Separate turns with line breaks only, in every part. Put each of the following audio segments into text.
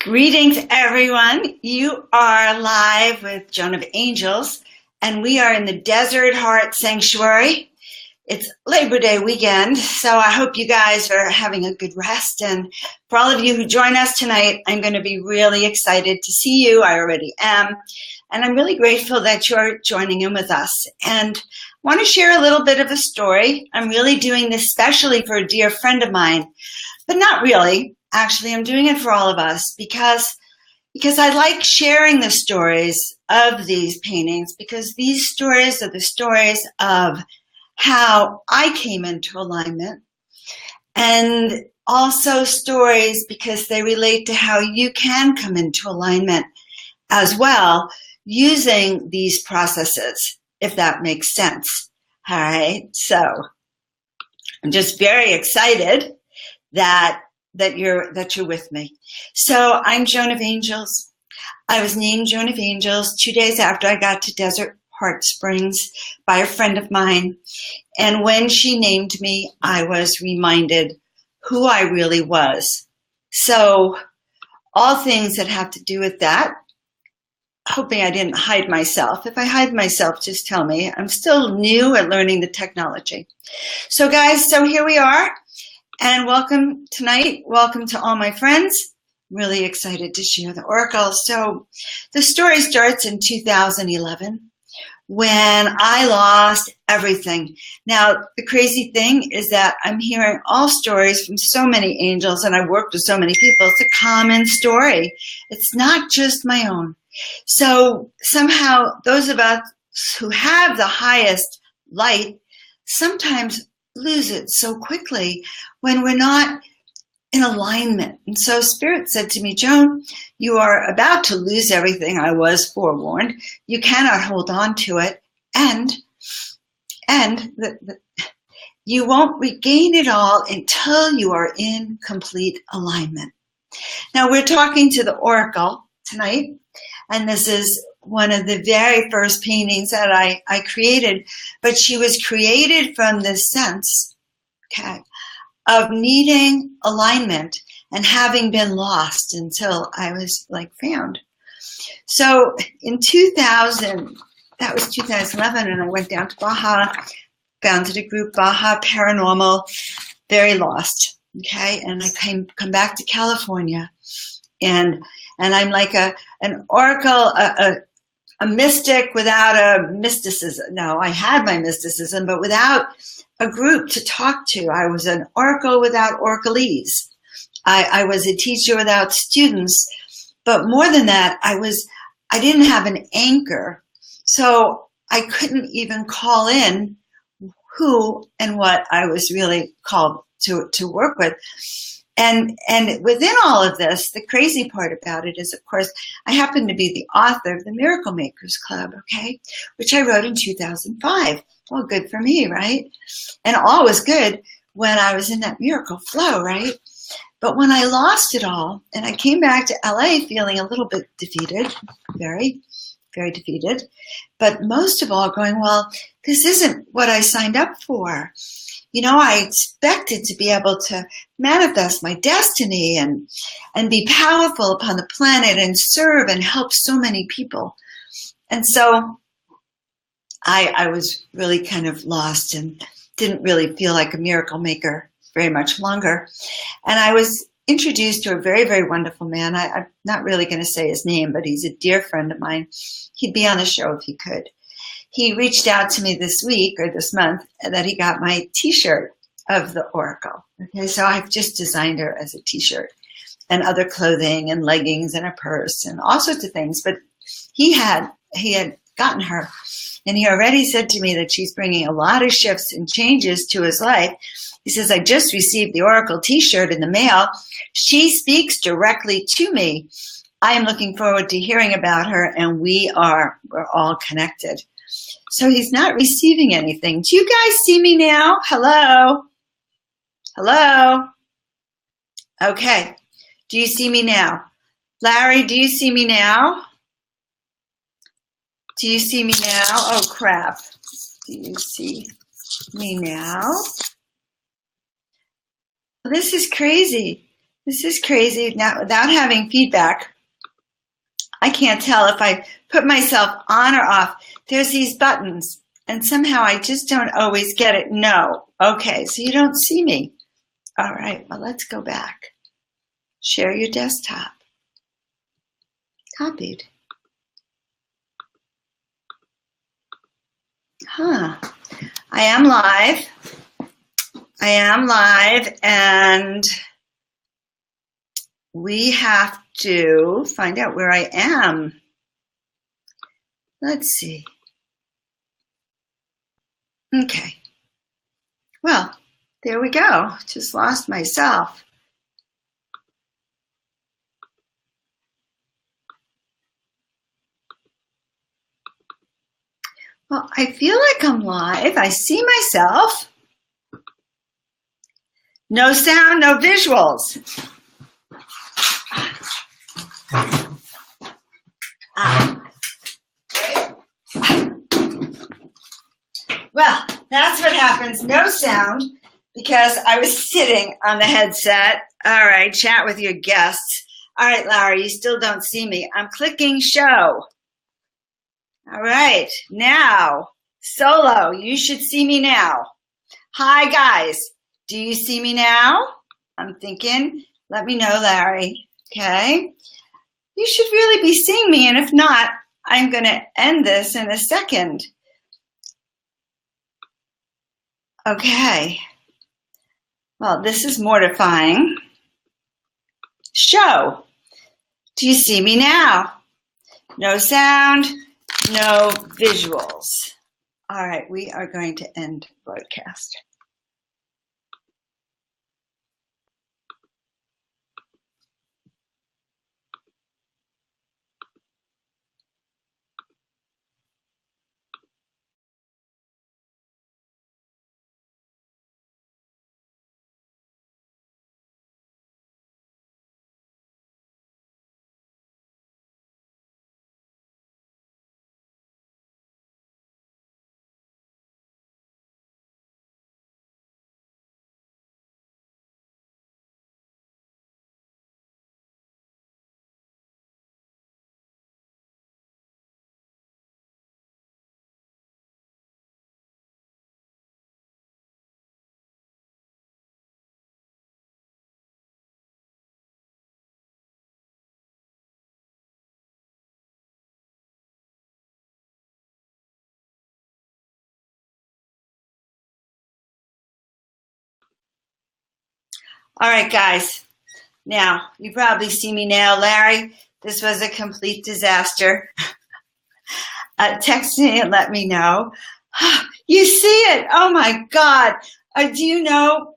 Greetings, everyone. You are live with Joan of Angels, and we are in the Desert Heart Sanctuary. It's Labor Day weekend, so I hope you guys are having a good rest. And for all of you who join us tonight, I'm going to be really excited to see you. I already am. And I'm really grateful that you're joining in with us. And I want to share a little bit of a story. I'm really doing this specially for a dear friend of mine, but not really. Actually, I'm doing it for all of us because I like sharing the stories of these paintings, because these stories are the stories of how I came into alignment, and also stories because they relate to how you can come into alignment as well using these processes, if that makes sense. All right, so I'm just very excited that you're with me. So I'm Joan of Angels. I was named Joan of Angels 2 days after I got to Desert Heart Springs by a friend of mine. And when she named me, I was reminded who I really was. So all things that have to do with that, hoping I didn't hide myself. If I hide myself, just tell me. I'm still new at learning the technology. So guys, so here we are. And welcome tonight. Welcome to all my friends. I'm really excited to share the oracle. So the story starts in 2011 when I lost everything. Now, the crazy thing is that I'm hearing all stories from so many angels, and I worked with so many people. It's a common story. It's not just my own. So somehow those of us who have the highest light sometimes lose it so quickly when we're not in alignment. And so Spirit said to me, Joan, you are about to lose everything. I was forewarned. You cannot hold on to it. And you won't regain it all until you are in complete alignment. Now we're talking to the oracle tonight, and this is one of the very first paintings that I created, but she was created from this sense, okay, of needing alignment and having been lost until I was like found. So in 2000, that was 2011, and I went down to Baja, founded a group, Baja Paranormal, very lost, okay, and I come back to California, and I'm like an oracle, a mystic without a mysticism. No, I had my mysticism, but without a group to talk to. I was an oracle without oraclees. I was a teacher without students. But more than that, I didn't have an anchor. So I couldn't even call in who and what I was really called to work with. And within all of this, the crazy part about it is, of course, I happen to be the author of the Miracle Makers Club, okay, which I wrote in 2005. Well, good for me, right? And all was good when I was in that miracle flow, right? But when I lost it all, and I came back to LA feeling a little bit defeated, very, very defeated, but most of all going, well, this isn't what I signed up for. You know, I expected to be able to manifest my destiny and be powerful upon the planet and serve and help so many people. And so I was really kind of lost and didn't really feel like a miracle maker very much longer. And I was introduced to a very, very wonderful man. I'm not really going to say his name, but he's a dear friend of mine. He'd be on the show if he could. He reached out to me this week or this month that he got my t-shirt of the oracle. Okay, so I've just designed her as a t-shirt and other clothing and leggings and a purse and all sorts of things. But he had gotten her, and he already said to me that she's bringing a lot of shifts and changes to his life. He says, I just received the oracle t-shirt in the mail. She speaks directly to me. I am looking forward to hearing about her, and we're all connected. So he's not receiving anything. Do you guys see me now? Hello? Hello? Okay. Do you see me now? Larry, do you see me now? Do you see me now? Oh, crap. Do you see me now? This is crazy. This is crazy. Now, without having feedback, I can't tell if I put myself on or off. There's these buttons, and somehow I just don't always get it. No. Okay, so you don't see me. All right, well, let's go back. Share your desktop. Copied. Huh. I am live. And we have to find out where I am. Let's see. Okay. Well, there we go. Just lost myself. Well, I feel like I'm live. I see myself. No sound, no visuals. Well, that's what happens. No sound because I was sitting on the headset. All right, chat with your guests. All right, Larry, you still don't see me. I'm clicking show. All right, now, solo, you should see me now. Hi, guys. Do you see me now? I'm thinking, let me know, Larry. Okay. You should really be seeing me, and if not, I'm going to end this in a second. Okay. Well, this is mortifying. Show. Do you see me now? No sound, no visuals. All right, we are going to end broadcast. All right, guys. Now, you probably see me now, Larry. This was a complete disaster. Text me and let me know. You see it. Oh, my God. Do you know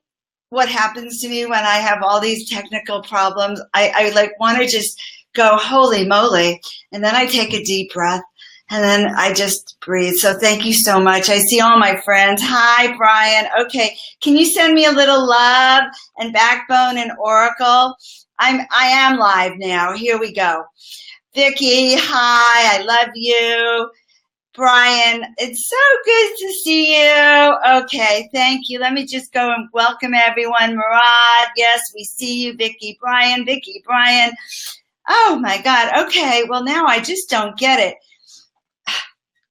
what happens to me when I have all these technical problems? I like want to just go, holy moly. And then I take a deep breath. And then I just breathe. So thank you so much. I see all my friends. Hi, Brian. Okay. Can you send me a little love and backbone and Oracle? I am live now. Here we go. Vicki, hi. I love you. Brian, it's so good to see you. Okay. Thank you. Let me just go and welcome everyone. Murad. Yes, we see you. Vicki, Brian. Vicki, Brian. Oh my God. Okay. Well, now I just don't get it.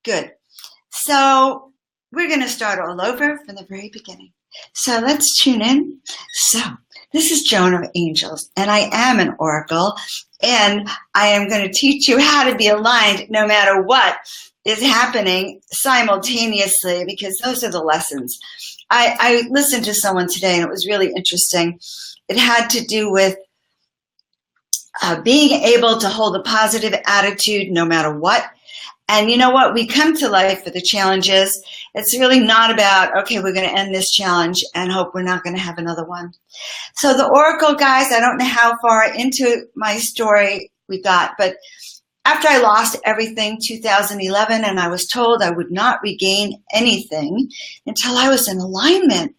Good. So we're going to start all over from the very beginning. So let's tune in. So this is Joan of Angels, and I am an oracle, and I am going to teach you how to be aligned no matter what is happening simultaneously, because those are the lessons. I listened to someone today, and it was really interesting. It had to do with being able to hold a positive attitude no matter what. And you know what? We come to life for the challenges. It's really not about, okay, we're going to end this challenge and hope we're not going to have another one. So the Oracle guys, I don't know how far into my story we got, but after I lost everything 2011 and I was told I would not regain anything until I was in alignment.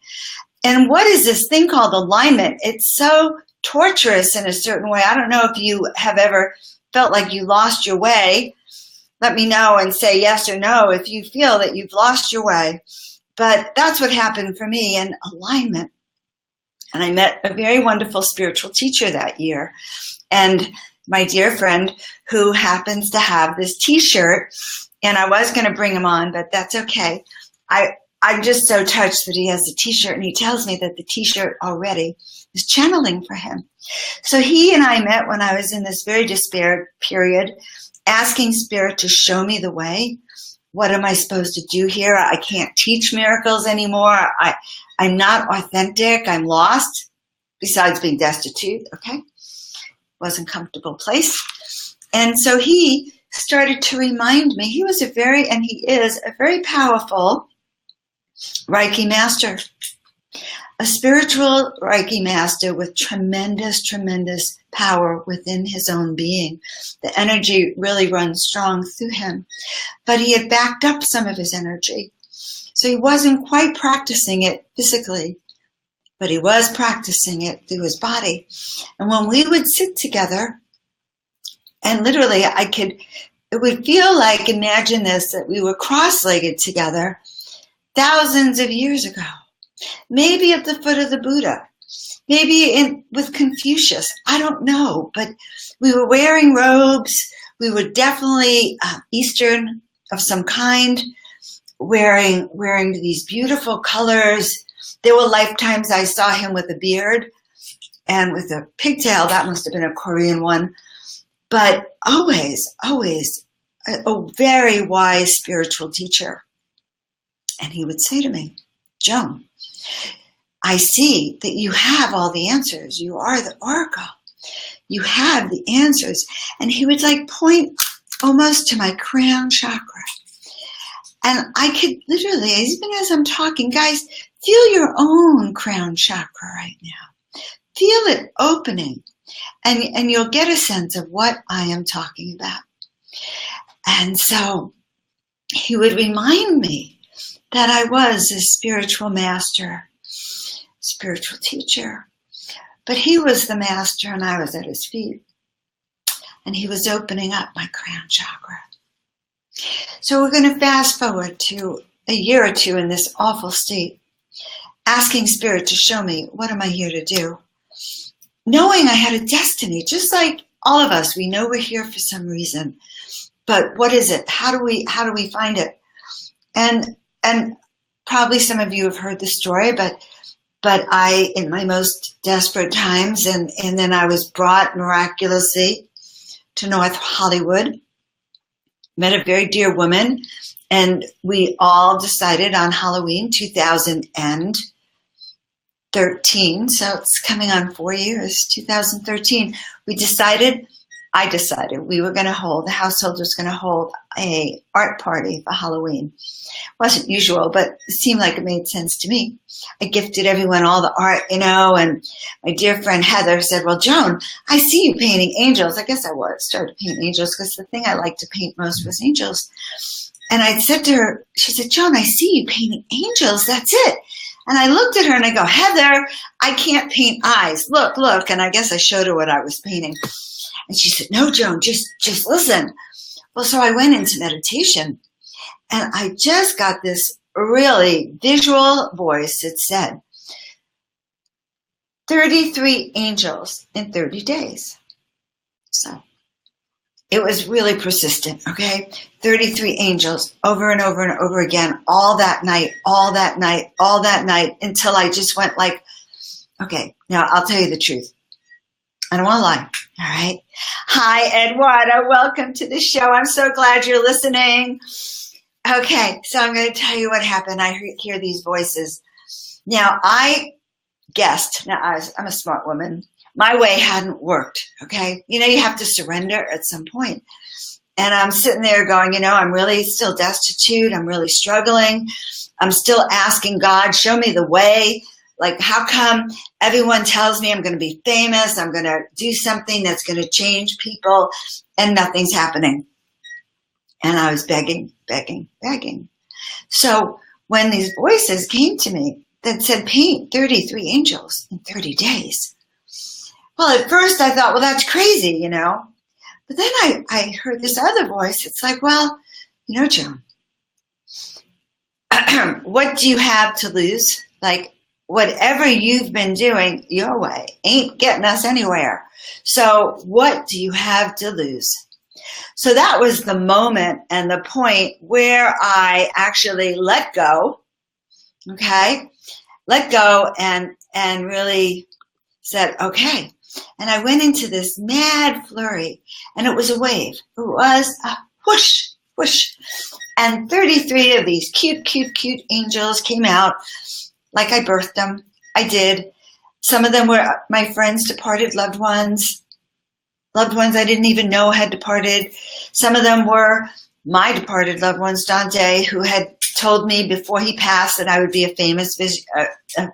And what is this thing called alignment? It's so torturous in a certain way. I don't know if you have ever felt like you lost your way. Let me know and say yes or no if you feel that you've lost your way. But that's what happened for me in alignment. And I met a very wonderful spiritual teacher that year. And my dear friend who happens to have this t-shirt, and I was going to bring him on, but that's okay. I'm just so touched that he has a t-shirt, and he tells me that the t-shirt already is channeling for him. So he and I met when I was in this very despair period, asking Spirit to show me the way. What am I supposed to do here? I can't teach miracles anymore. I'm not authentic. I'm lost, besides being destitute, okay? Wasn't a comfortable place. And so he started to remind me, he is a very powerful Reiki master, a spiritual Reiki master with tremendous, tremendous power within his own being. The energy really runs strong through him, but he had backed up some of his energy. So he wasn't quite practicing it physically, but he was practicing it through his body. And when we would sit together, and literally it would feel like, imagine this, that we were cross-legged together thousands of years ago, maybe at the foot of the Buddha, maybe with Confucius, I don't know, but we were wearing robes. We were definitely Eastern of some kind, wearing these beautiful colors. There were lifetimes I saw him with a beard and with a pigtail. That must have been a Korean one. But always a very wise spiritual teacher. And he would say to me, Joan, I see that you have all the answers. You are the oracle. You have the answers. And he would point almost to my crown chakra. And I could literally, even as I'm talking, guys, feel your own crown chakra right now. Feel it opening. And you'll get a sense of what I am talking about. And so he would remind me that I was a spiritual master, spiritual teacher. But he was the master and I was at his feet. And he was opening up my crown chakra. So we're going to fast forward to a year or two in this awful state, asking Spirit to show me, what am I here to do? Knowing I had a destiny, just like all of us, we know we're here for some reason. But what is it? How do we find it? And probably some of you have heard the story, but I, in my most desperate times, and then I was brought miraculously to North Hollywood, met a very dear woman, and we all decided on Halloween 2013, so it's coming on 4 years, 2013, I decided we were going to hold, the household was going to hold a art party for Halloween. It wasn't usual, but it seemed like it made sense to me. I gifted everyone all the art, and my dear friend Heather said, well, Joan, I see you painting angels. I guess started painting angels because the thing I liked to paint most was angels. And I said to her, she said, Joan, I see you painting angels. That's it. And I looked at her and I go, Heather, I can't paint eyes. Look. And I guess I showed her what I was painting. And she said, no, Joan, just listen. Well, so I went into meditation and I just got this really visual voice that said, 33 angels in 30 days. So it was really persistent, okay? 33 angels over and over and over again, all that night, until I just went okay, now I'll tell you the truth. I don't want to lie, all right? Hi, Eduardo. Welcome to the show. I'm so glad you're listening. Okay, so I'm going to tell you what happened. I hear these voices. Now, I guessed. Now, I'm a smart woman. My way hadn't worked, okay? You have to surrender at some point. And I'm sitting there going, I'm really still destitute. I'm really struggling. I'm still asking God, show me the way. How come everyone tells me I'm going to be famous, I'm going to do something that's going to change people, and nothing's happening? And I was begging. So when these voices came to me that said, paint 33 angels in 30 days. Well, at first I thought, well, that's crazy, But then I heard this other voice. It's well, Joan, what do you have to lose? whatever you've been doing your way ain't getting us anywhere. So what do you have to lose? So that was the moment and the point where I actually let go. Okay. Let go and really said, okay. And I went into this mad flurry, and it was a wave. It was a whoosh, whoosh. And 33 of these cute, cute, cute angels came out like I birthed them. I did. Some of them were my friends' departed loved ones I didn't even know had departed. Some of them were my departed loved ones, Dante, who had told me before he passed that I would be a famous,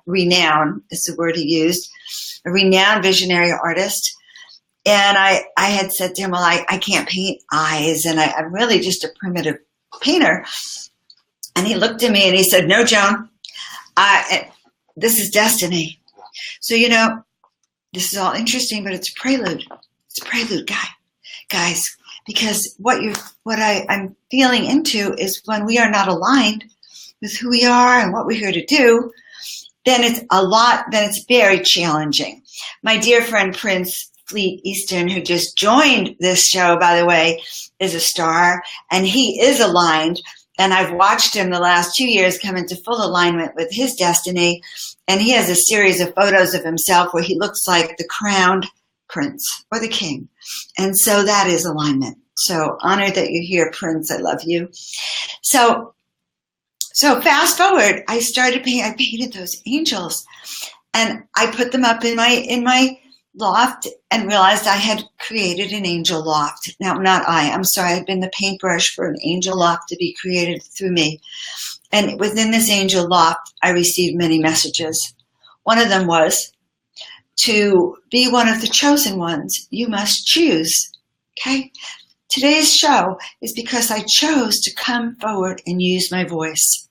renowned is the word he used, a renowned visionary artist. And I had said to him, well, I can't paint eyes, and I'm really just a primitive painter. And he looked at me and he said, no, Joan, this is destiny. So, this is all interesting, but it's a prelude. It's a prelude, guys, because what I'm feeling into is when we are not aligned with who we are and what we're here to do, then it's very challenging. My dear friend Prince Fleet Easton, who just joined this show, by the way, is a star, and he is aligned. And I've watched him the last 2 years come into full alignment with his destiny. And he has a series of photos of himself where he looks like the crowned prince or the king. And so that is alignment. So honored that you're here, Prince. I love you. So fast forward, I painted those angels, and I put them up in my loft and realized I had created an angel loft. Now, I'm sorry, I've been the paintbrush for an angel loft to be created through me. And within this angel loft, I received many messages. One of them was, to be one of the chosen ones, you must choose. Okay? Today's show is because I chose to come forward and use my voice.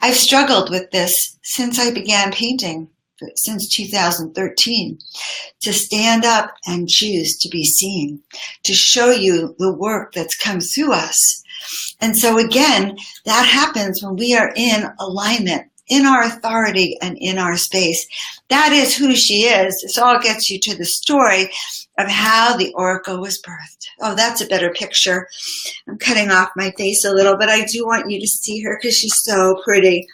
I've struggled with this since I began painting, since 2013, to stand up and choose to be seen, to show you the work that's come through us. And so again, that happens when we are in alignment, in our authority and in our space. That is who she is. This all gets you to the story of how the oracle was birthed. Oh, that's a better picture. I'm cutting off my face a little, but I do want you to see her because she's so pretty.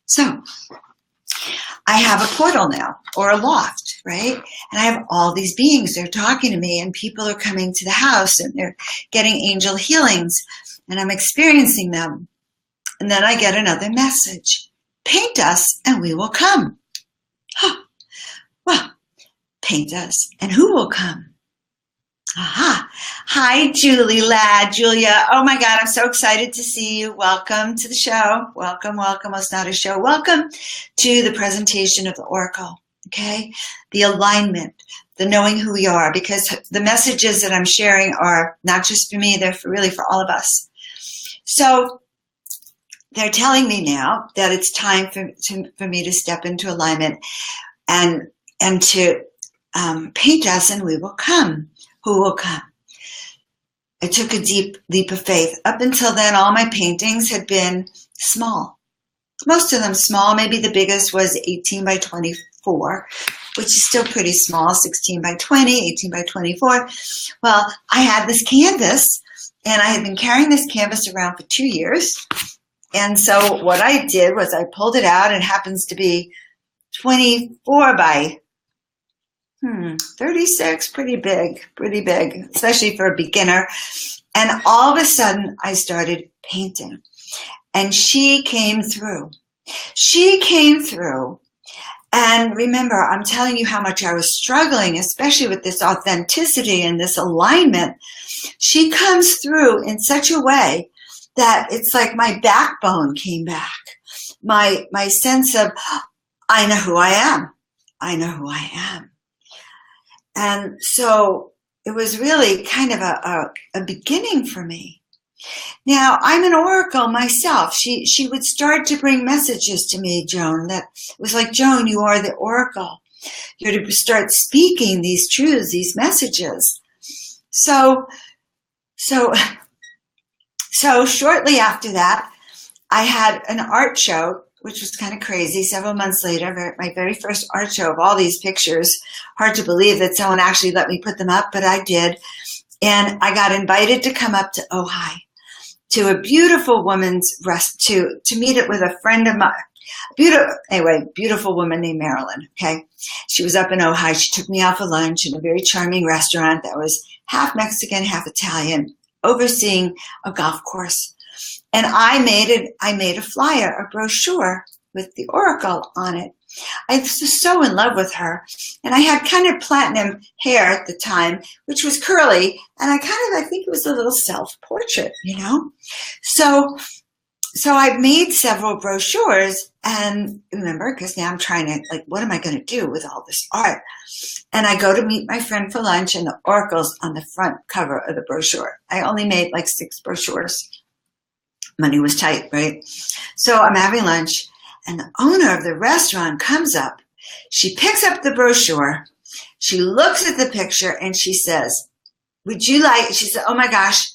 So I have a portal now, or a loft, right? And I have all these beings. They're talking to me, and people are coming to the house, and they're getting angel healings, and I'm experiencing them. And then I get another message. Paint us and we will come. Huh. Well, paint us and who will come? Aha. Hi, Julia. Oh my God, I'm so excited to see you. Welcome to the show. Welcome. Well, it's not a show. Welcome to the presentation of the Oracle. Okay. The alignment, the knowing who we are, because the messages that I'm sharing are not just for me, they're really for all of us. So they're telling me now that it's time for me to step into alignment and to paint us and we will come. Who will come? I took a deep leap of faith. Up until then, all my paintings had been small. Most of them small. Maybe the biggest was 18 by 24, which is still pretty small, 16 by 20, 18 by 24. Well, I had this canvas, and I had been carrying this canvas around for 2 years. And so what I did was I pulled it out, and it happens to be 24 by 36, pretty big, especially for a beginner. And all of a sudden, I started painting. And she came through. And remember, I'm telling you how much I was struggling, especially with this authenticity and this alignment. She comes through in such a way that it's like my backbone came back. My sense of, I know who I am. And so it was really kind of a beginning for me. Now, I'm an oracle myself. She would start to bring messages to me, Joan, that was like, Joan, you are the oracle. You're to start speaking these truths, these messages. So shortly after that, I had an art show which was kind of crazy. Several months later, my very first art show of all these pictures. Hard to believe that someone actually let me put them up, but I did. And I got invited to come up to Ojai to a beautiful woman's to meet it with a friend of mine. Beautiful woman named Marilyn. Okay. She was up in Ojai. She took me out for lunch in a very charming restaurant that was half Mexican, half Italian, overseeing a golf course. And I made a flyer, a brochure with the oracle on it. I was so in love with her. And I had kind of platinum hair at the time, which was curly. And I think it was a little self-portrait, you know? So I made several brochures, and remember, because now I'm trying to, like, what am I going to do with all this art? And I go to meet my friend for lunch, and the oracle's on the front cover of the brochure. I only made like 6 brochures. Money was tight, right? So I'm having lunch, and the owner of the restaurant comes up. She picks up the brochure. She looks at the picture, and she says, she said, oh my gosh,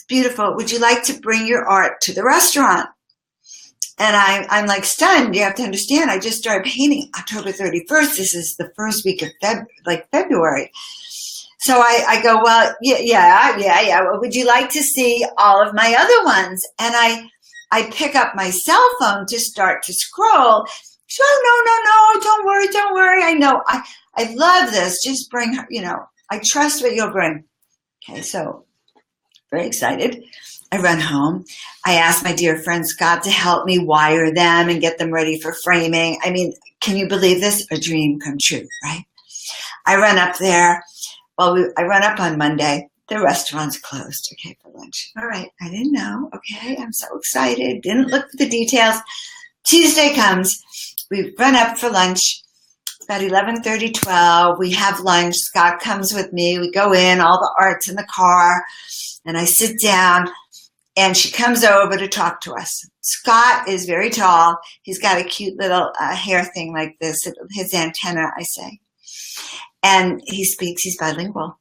beautiful. Would you like to bring your art to the restaurant? And I'm like stunned. You have to understand, I just started painting October 31st. This is the first week of February. So I go, well, yeah. Well, would you like to see all of my other ones? And I pick up my cell phone to start to scroll. She goes, oh, no, don't worry. I know. I love this. Just bring her, I trust what you'll bring. Okay, so very excited. I run home. I asked my dear friend Scott to help me wire them and get them ready for framing. I mean, can you believe this? A dream come true, right? I run up there. Well, I run up on Monday. The restaurant's closed, okay, for lunch. All right, I didn't know. Okay, I'm so excited. Didn't look for the details. Tuesday comes. We run up for lunch. About 11:30, 12. We have lunch. Scott comes with me. We go in. All the art's in the car. And I sit down, and she comes over to talk to us. Scott is very tall. He's got a cute little hair thing like this, his antenna, I say. And he's bilingual.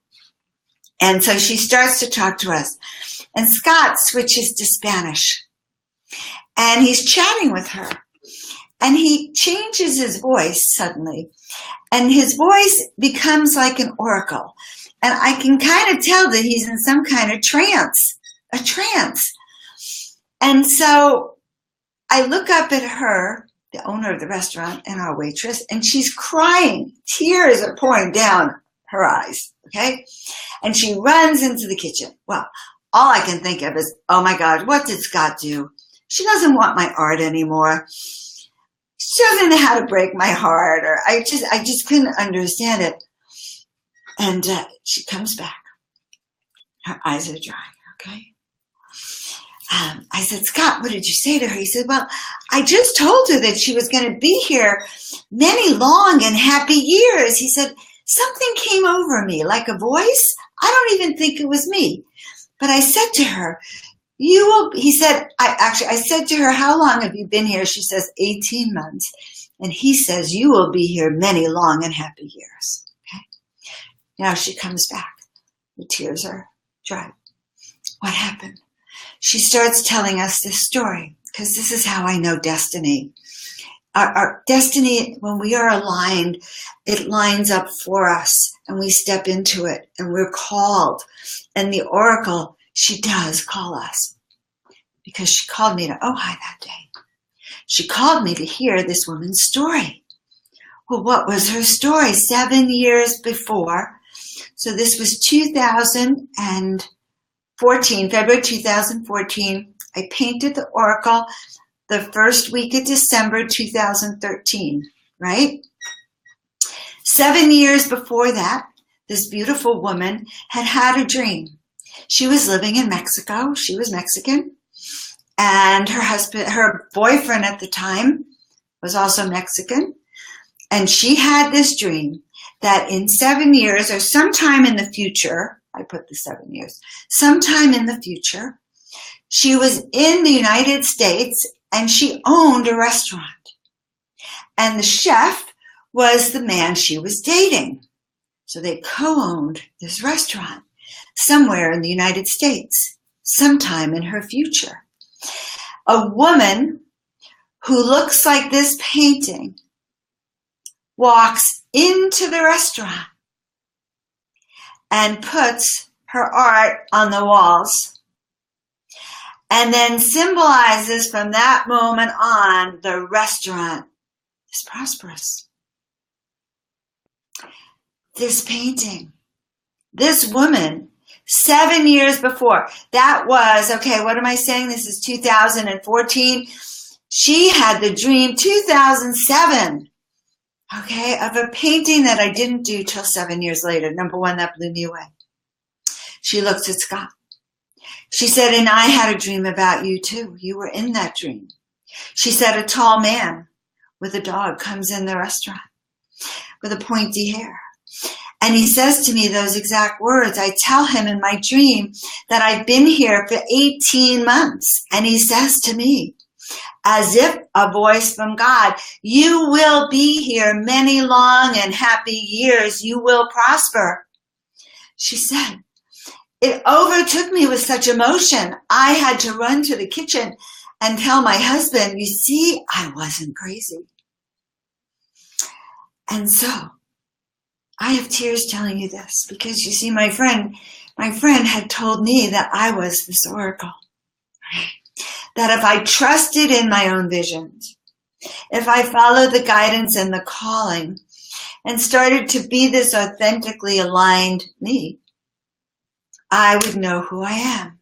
And so she starts to talk to us. And Scott switches to Spanish. And he's chatting with her. And he changes his voice suddenly. And his voice becomes like an oracle. And I can kind of tell that he's in some kind of a trance. And so I look up at her, the owner of the restaurant, and our waitress, and she's crying. Tears are pouring down her eyes, okay? And she runs into the kitchen. Well, all I can think of is, oh my God, what did Scott do? She doesn't want my art anymore. She doesn't know how to break my heart, or I just couldn't understand it. And she comes back. Her eyes are dry, okay? I said, Scott, what did you say to her? He said, well, I just told her that she was going to be here many long and happy years. He said, something came over me like a voice. I don't even think it was me. But I said to her, I said to her, how long have you been here? She says, 18 months. And he says, you will be here many long and happy years. Okay. Now she comes back. The tears are dry. What happened? She starts telling us this story, because this is how I know destiny. Our destiny, when we are aligned, it lines up for us, and we step into it, and we're called. And the oracle, she does call us, because she called me to Ojai that day. She called me to hear this woman's story. Well, what was her story? 7 years before. So this was 2014, February 2014. I painted the oracle the first week of December 2013, right? 7 years before that, this beautiful woman had a dream. She was living in Mexico. She was Mexican. And her boyfriend at the time was also Mexican. And she had this dream that in 7 years, or sometime in the future, I put the 7 years, sometime in the future, she was in the United States and she owned a restaurant. And the chef was the man she was dating. So they co-owned this restaurant somewhere in the United States, sometime in her future. A woman who looks like this painting walks into the restaurant and puts her art on the walls, and then symbolizes from that moment on the restaurant is prosperous. This painting, this woman, 7 years before, that was, okay, what am I saying? This is 2014. She had the dream 2007, okay, of a painting that I didn't do till 7 years later. Number one, that blew me away. She looked at Scott. She said, and I had a dream about you too. You were in that dream. She said, a tall man with a dog comes in the restaurant with a pointy hair. And he says to me those exact words. I tell him in my dream that I've been here for 18 months. And he says to me, as if a voice from God, you will be here many long and happy years. You will prosper. She said, it overtook me with such emotion. I had to run to the kitchen and tell my husband, you see, I wasn't crazy. And so I have tears telling you this because you see, my friend had told me that I was this oracle. That if I trusted in my own visions, if I followed the guidance and the calling and started to be this authentically aligned me, I would know who I am.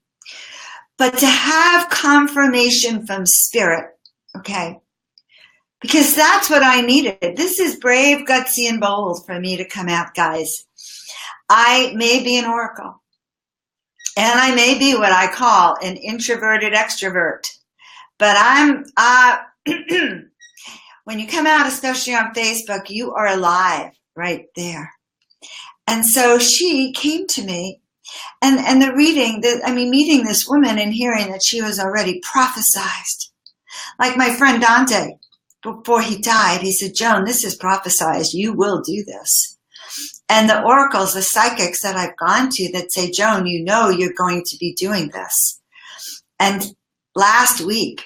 But to have confirmation from spirit, okay, because that's what I needed. This is brave, gutsy, and bold for me to come out, guys. I may be an oracle, and I may be what I call an introverted extrovert, but I'm, when you come out, especially on Facebook, you are alive right there. And so she came to me. And the reading, meeting this woman and hearing that she was already prophesized. Like my friend Dante, before he died, he said, Joan, this is prophesized. You will do this. And the oracles, the psychics that I've gone to that say, Joan, you know you're going to be doing this. And last week,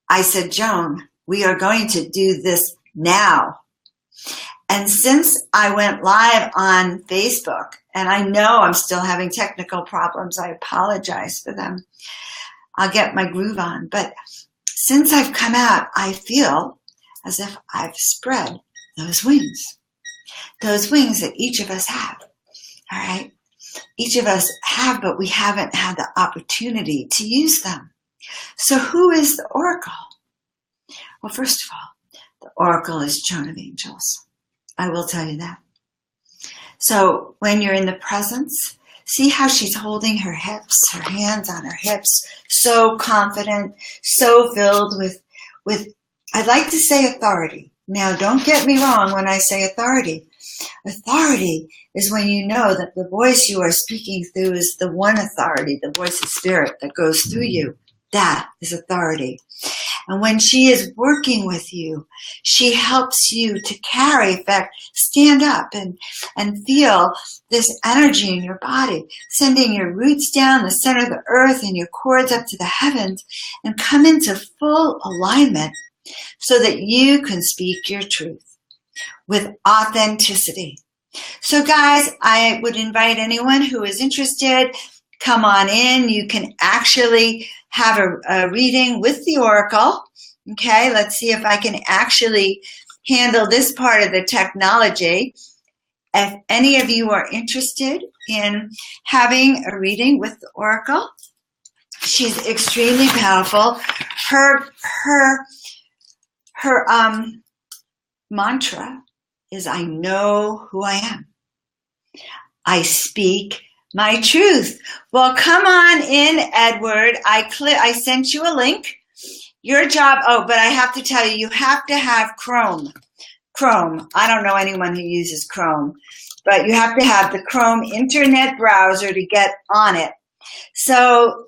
I said, Joan, we are going to do this now. And since I went live on Facebook, and I know I'm still having technical problems, I apologize for them. I'll get my groove on. But since I've come out, I feel as if I've spread those wings that each of us have. All right? Each of us have, but we haven't had the opportunity to use them. So who is the oracle? Well, first of all, the oracle is Joan of Angels. I will tell you that. So when you're in the presence, see how she's holding her hips, her hands on her hips, so confident, so filled with I'd like to say authority. Now, don't get me wrong when I say authority. Authority is when you know that the voice you are speaking through is the one authority, the voice of spirit that goes through you. That is authority. And when she is working with you, she helps you to carry, in fact, stand up and feel this energy in your body, sending your roots down the center of the earth and your cords up to the heavens and come into full alignment so that you can speak your truth with authenticity. So guys, I would invite anyone who is interested, come on in. You can actually have a reading with the oracle. Okay, let's see if I can actually handle this part of the technology. If any of you are interested in having a reading with the oracle, she's extremely powerful. Her mantra is, I know who I am. I speak my truth. Well, come on in, Edward. I sent you a link. Your job, but I have to tell you, you have to have Chrome. I don't know anyone who uses Chrome, but you have to have the Chrome internet browser to get on it. So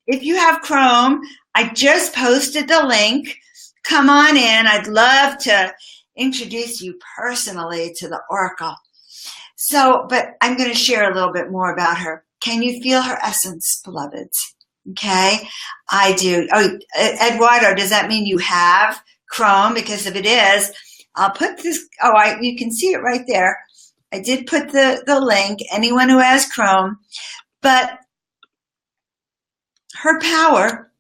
if you have Chrome, I just posted the link. Come on in. I'd love to introduce you personally to the oracle. So, but I'm going to share a little bit more about her. Can you feel her essence, beloveds? Okay, I do. Oh, Eduardo, does that mean you have Chrome? Because if it is, I'll put this. Oh, you can see it right there. I did put the link. Anyone who has Chrome, but her power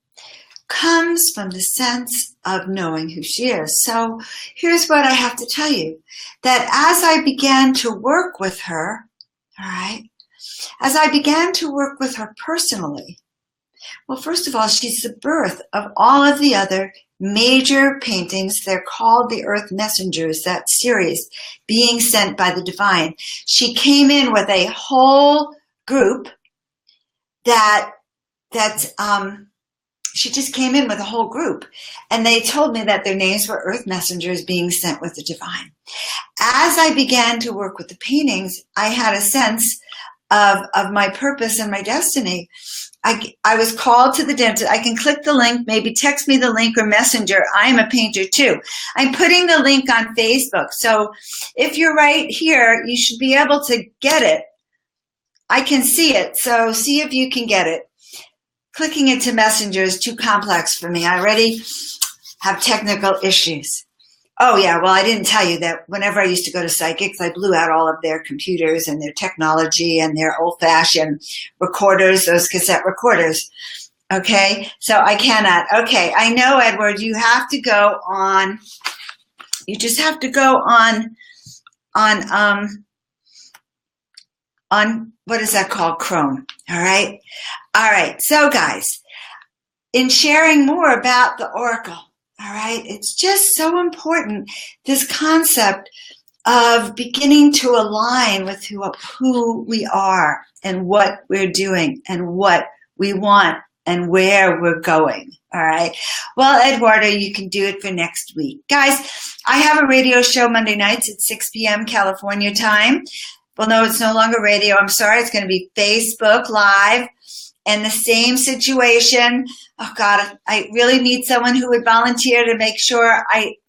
comes from the sense of knowing who she is. So here's what I have to tell you, that as I began to work with her, all right, as I began to work with her personally, well, first of all, she's the birth of all of the other major paintings. They're called the Earth Messengers, that series, being sent by the divine. She came in with a whole group she just came in with a whole group, and they told me that their names were Earth Messengers being sent with the divine. As I began to work with the paintings, I had a sense of my purpose and my destiny. I was called to the dentist. I can click the link, maybe text me the link or messenger. I'm a painter too. I'm putting the link on Facebook. So if you're right here, you should be able to get it. I can see it. So see if you can get it. Clicking into Messenger is too complex for me. I already have technical issues. Oh, yeah. Well, I didn't tell you that whenever I used to go to psychics, I blew out all of their computers and their technology and their old-fashioned recorders, those cassette recorders. Okay? So I cannot. Okay. I know, Edward, you have to go on. You just have to go on what is that called? Chrome. All right. All right. So guys, in sharing more about the Oracle, all right, it's just so important, this concept of beginning to align with who we are and what we're doing and what we want and where we're going. All right. Well, Eduardo, you can do it for next week. Guys, I have a radio show Monday nights at 6 p.m. California time. Well, no, it's no longer radio. I'm sorry. It's going to be Facebook Live. And the same situation. Oh, God, I really need someone who would volunteer to make sure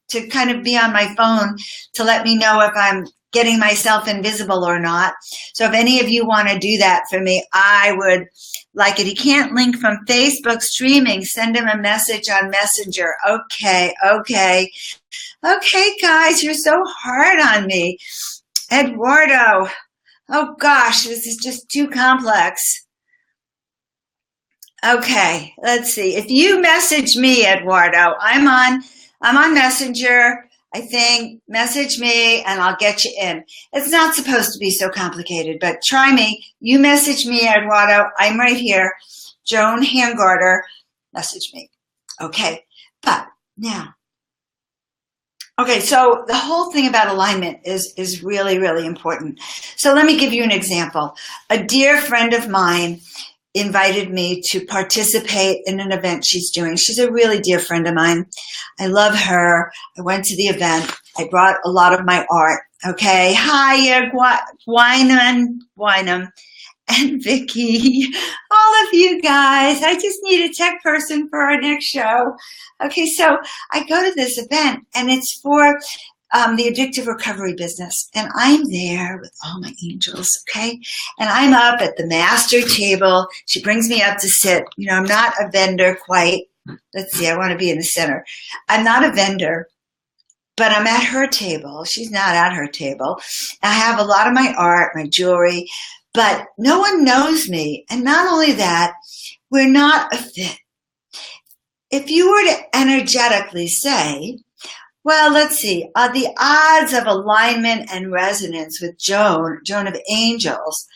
to kind of be on my phone to let me know if I'm getting myself invisible or not. So if any of you want to do that for me, I would like it. He can't link from Facebook streaming. Send him a message on Messenger. Okay, guys, you're so hard on me. Eduardo, oh gosh, this is just too complex. Okay, let's see. If you message me, Eduardo, I'm on Messenger. I think message me and I'll get you in. It's not supposed to be so complicated, but try me. You message me, Eduardo. I'm right here. Joan Hangarter, message me. Okay, but now. Okay, so the whole thing about alignment is really, really important. So let me give you an example. A dear friend of mine invited me to participate in an event she's doing. She's a really dear friend of mine. I love her. I went to the event. I brought a lot of my art. Okay. Hi, Wynum and Vicky. All of you guys. I just need a tech person for our next show. Okay. So I go to this event and it's for the addictive recovery business. And I'm there with all my angels, okay? And I'm up at the master table. She brings me up to sit. You know, I'm not a vendor quite. Let's see, I want to be in the center. I'm not a vendor, but I'm at her table. She's not at her table. I have a lot of my art, my jewelry, but no one knows me. And not only that, we're not a fit. If you were to energetically say, well, let's see, the odds of alignment and resonance with Joan of Angels,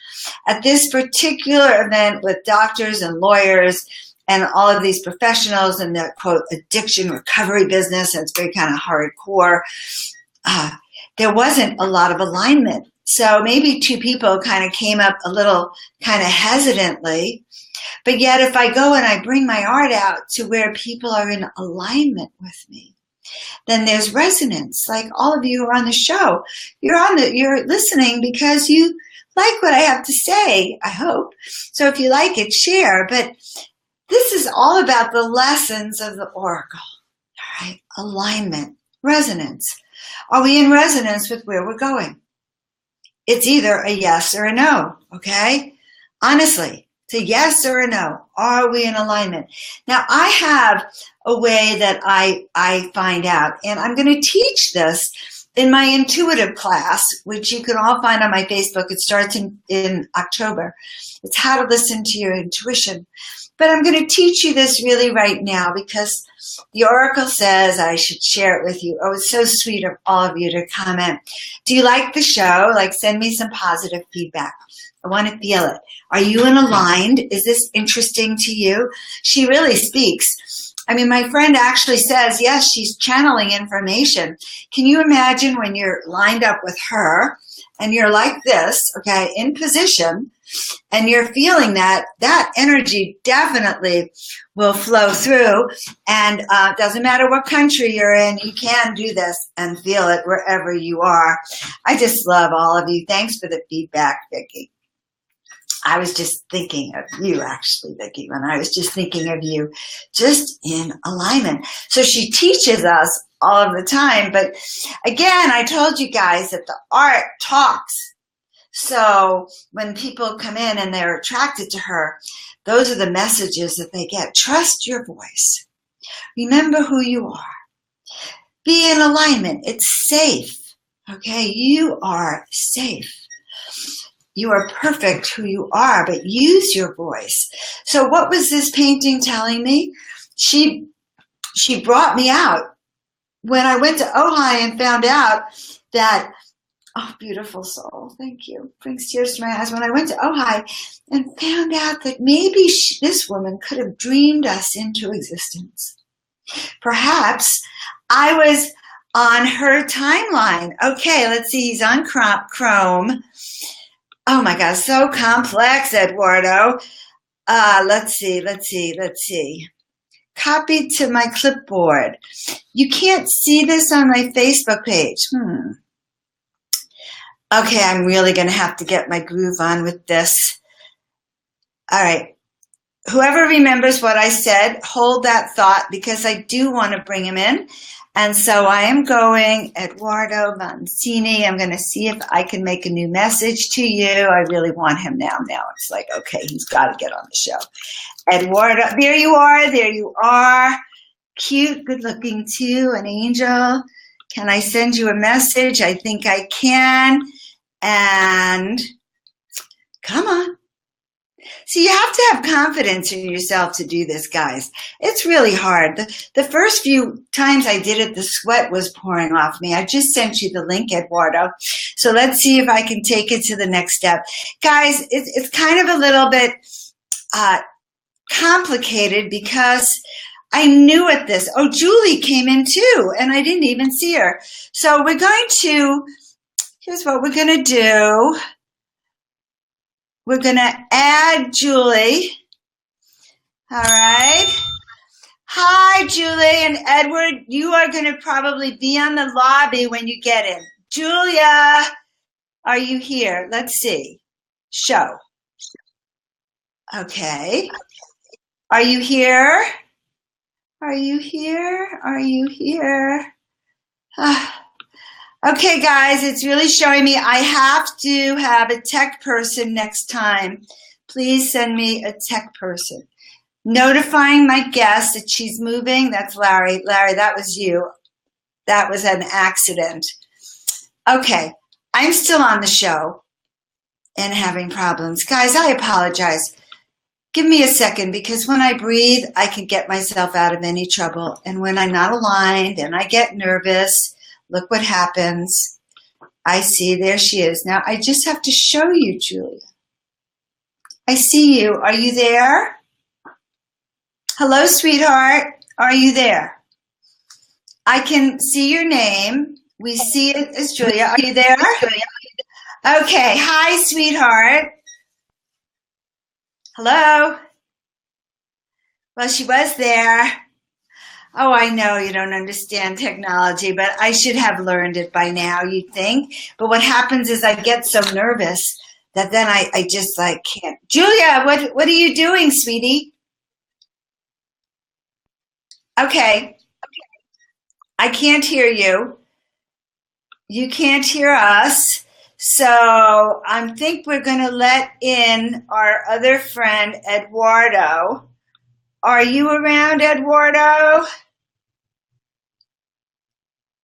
at this particular event with doctors and lawyers and all of these professionals in the, quote, addiction recovery business, and it's very kind of hardcore, there wasn't a lot of alignment. So maybe two people kind of came up a little kind of hesitantly. But yet if I go and I bring my art out to where people are in alignment with me, then there's resonance. Like all of you who are on the show, you're listening because you like what I have to say, I hope. So if you like it, share. But this is all about the lessons of the Oracle. All right, alignment, resonance. Are we in resonance with where we're going? It's either a yes or a no, okay? Honestly, It's a yes or a no. Are we in alignment? Now, I have a way that I find out, and I'm going to teach this in my intuitive class, which you can all find on my Facebook. It starts in October. It's how to listen to your intuition. But I'm going to teach you this really right now because the Oracle says I should share it with you. Oh, it's so sweet of all of you to comment. Do you like the show? Like, send me some positive feedback. I want to feel it. Are you in aligned? Is this interesting to you? She really speaks. I mean, my friend actually says, yes, she's channeling information. Can you imagine when you're lined up with her and you're like this, okay, in position, and you're feeling that energy definitely will flow through, and doesn't matter what country you're in, you can do this and feel it wherever you are. I just love all of you. Thanks for the feedback, Vicki. I was just thinking of you, actually, Vicki, when I was just thinking of you, just in alignment. So she teaches us all of the time. But again, I told you guys that the art talks. So when people come in and they're attracted to her, those are the messages that they get. Trust your voice. Remember who you are. Be in alignment. It's safe. Okay, you are safe. You are perfect who you are, but use your voice. So what was this painting telling me? She brought me out. When I went to Ojai and found out that, oh, beautiful soul, thank you. Brings tears to my eyes. When I went to Ojai and found out that maybe this woman could have dreamed us into existence. Perhaps I was on her timeline. Okay, let's see. He's on Chrome. Oh my God, so complex, Eduardo. Let's see. Copied to my clipboard. You can't see this on my Facebook page. Okay, I'm really going to have to get my groove on with this. All right. Whoever remembers what I said, hold that thought because I do want to bring him in. And so I am going, Eduardo Mancini. I'm going to see if I can make a new message to you. I really want him now. Now it's like, okay, he's got to get on the show. Eduardo, there you are. There you are. Cute, good looking too, an angel. Can I send you a message? I think I can. And come on. See, you have to have confidence in yourself to do this, guys. It's really hard. The first few times I did it, the sweat was pouring off me. I just sent you the link, Eduardo. So let's see if I can take it to the next step. Guys, it's kind of a little bit complicated because I knew at this. Oh, Julie came in too, and I didn't even see her. So we're going to, here's what we're going to do. We're going to add Julie. All right. Hi, Julie and Edward. You are going to probably be on the lobby when you get in. Julia, are you here? Let's see. Show. Okay. Are you here? Are you here? Are you here? Okay, guys, it's really showing me I have to have a tech person next time. Please send me a tech person. Notifying my guest that she's moving. That's Larry. Larry, that was you. That was an accident. Okay, I'm still on the show and having problems. Guys, I apologize. Give me a second because when I breathe, I can get myself out of any trouble. And when I'm not aligned and I get nervous, look what happens. I see, there she is. Now, I just have to show you, Julia. I see you. Are you there? Hello, sweetheart. Are you there? I can see your name. We see it as Julia. Are you there? Okay. Hi, sweetheart. Hello. Well, she was there. Oh, I know you don't understand technology, but I should have learned it by now, you'd think. But what happens is I get so nervous that then I just like can't. Julia, what are you doing, sweetie? Okay. I can't hear you. You can't hear us. So I think we're going to let in our other friend, Eduardo. Are you around, Eduardo?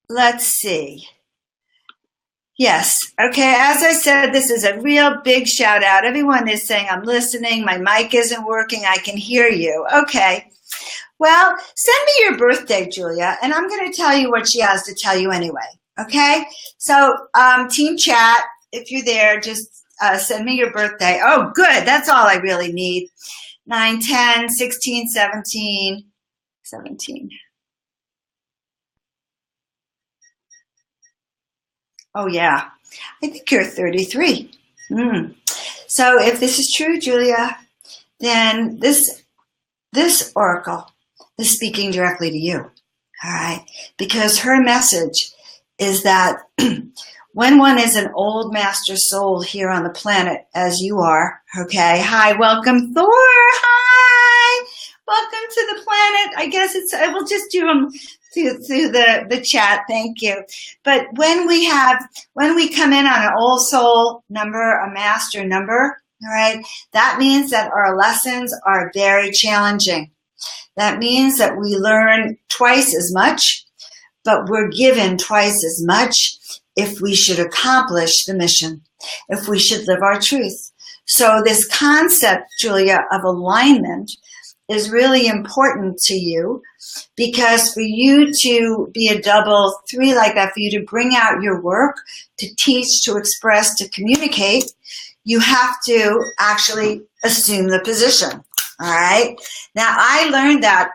Let's see. Yes. Okay. As I said, this is a real big shout out. Everyone is saying, I'm listening. My mic isn't working. I can hear you. Okay. Well, send me your birthday, Julia, and I'm going to tell you what she has to tell you anyway. Okay. So, team chat, if you're there, just send me your birthday. Oh, good. That's all I really need. 9, 10, 16, 17, 17. Oh, yeah. I think you're 33. So if this is true, Julia, then this oracle is speaking directly to you. All right. Because her message is that when one is an old master soul here on the planet, as you are, okay. Hi, welcome, Thor. Hi. Welcome to the planet. I guess I will just do them through the chat. Thank you. But when we come in on an old soul number, a master number, all right, that means that our lessons are very challenging. That means that we learn twice as much, but we're given twice as much if we should accomplish the mission, if we should live our truth. So this concept, Julia, of alignment is really important to you, because for you to be a double 3 like that, for you to bring out your work, to teach, to express, to communicate, you have to actually assume the position. All right. Now, I learned that.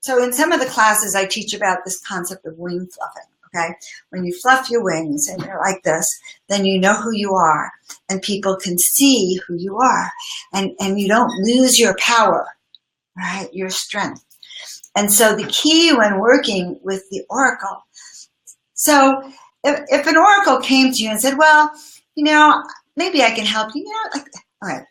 So in some of the classes, I teach about this concept of wing fluffing. Okay. When you fluff your wings and you're like this, then you know who you are and people can see who you are, and you don't lose your power, right? Your strength. And so the key when working with the oracle, so if an oracle came to you and said, well, maybe I can help you, all right.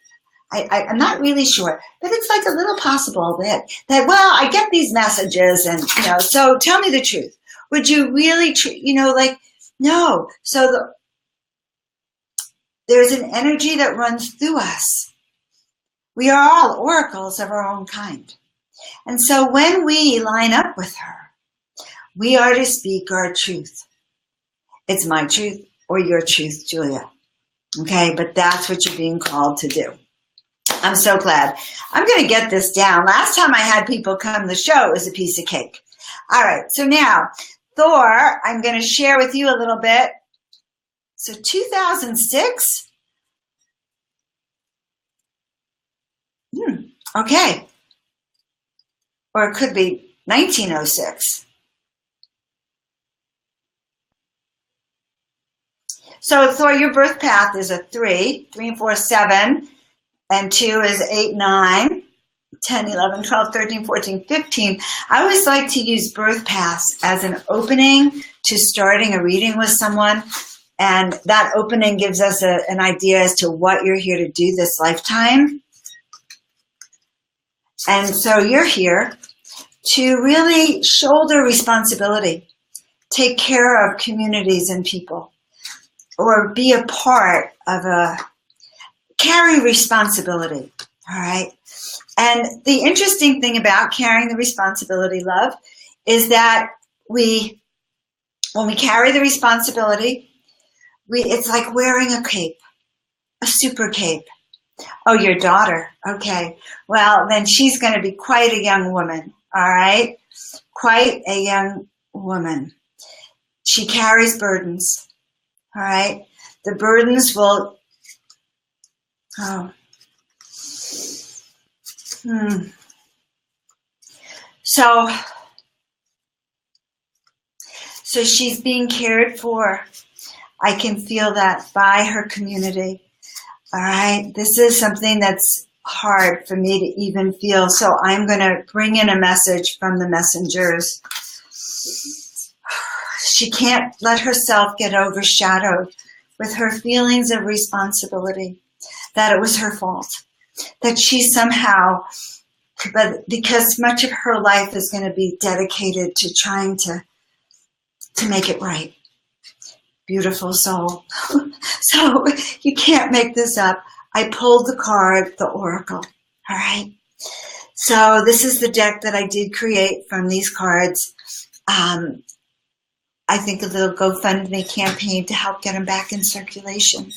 I'm not really sure, but it's like a little possible that well, I get these messages, and so tell me the truth. Would you really, no. So there's an energy that runs through us. We are all oracles of our own kind, and so when we line up with her, we are to speak our truth. It's my truth or your truth, Julia. Okay, but that's what you're being called to do. I'm so glad. I'm going to get this down. Last time I had people come to the show, it was a piece of cake. All right. So now, Thor, I'm going to share with you a little bit. So 2006. Okay. Or it could be 1906. So Thor, your birth path is a 3 and 4, 7. And 2 is 8, 9, 10, 11, 12, 13, 14, 15. I always like to use birth paths as an opening to starting a reading with someone. And that opening gives us an idea as to what you're here to do this lifetime. And so you're here to really shoulder responsibility, take care of communities and people, or be a part of carry responsibility, all right? And the interesting thing about carrying the responsibility, love, is that when we carry the responsibility, it's like wearing a cape, a super cape. Oh, your daughter. Okay. Well, then she's going to be quite a young woman, all right? Quite a young woman. She carries burdens, all right? The burdens will... So she's being cared for. I can feel that by her community. All right. This is something that's hard for me to even feel. So I'm going to bring in a message from the messengers. She can't let herself get overshadowed with her feelings of responsibility, that it was her fault, that she somehow, but because much of her life is going to be dedicated to trying to make it right. beautiful soul. So you can't make this up. I pulled the card, the Oracle. All right. So this is the deck that I did create from these cards. I think a little GoFundMe campaign to help get them back in circulation.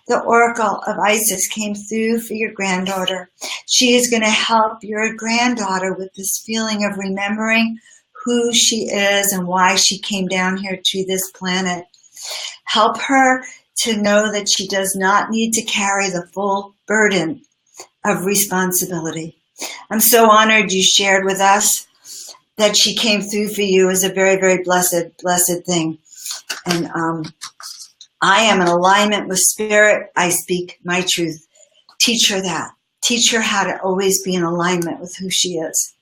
The Oracle of Isis came through for your granddaughter. She is going to help your granddaughter with this feeling of remembering who she is and why she came down here to this planet. Help her to know that she does not need to carry the full burden of responsibility. I'm so honored you shared with us that she came through for you is a very, very blessed thing. And I am in alignment with spirit. I speak my truth. Teach her that. Teach her how to always be in alignment with who she is.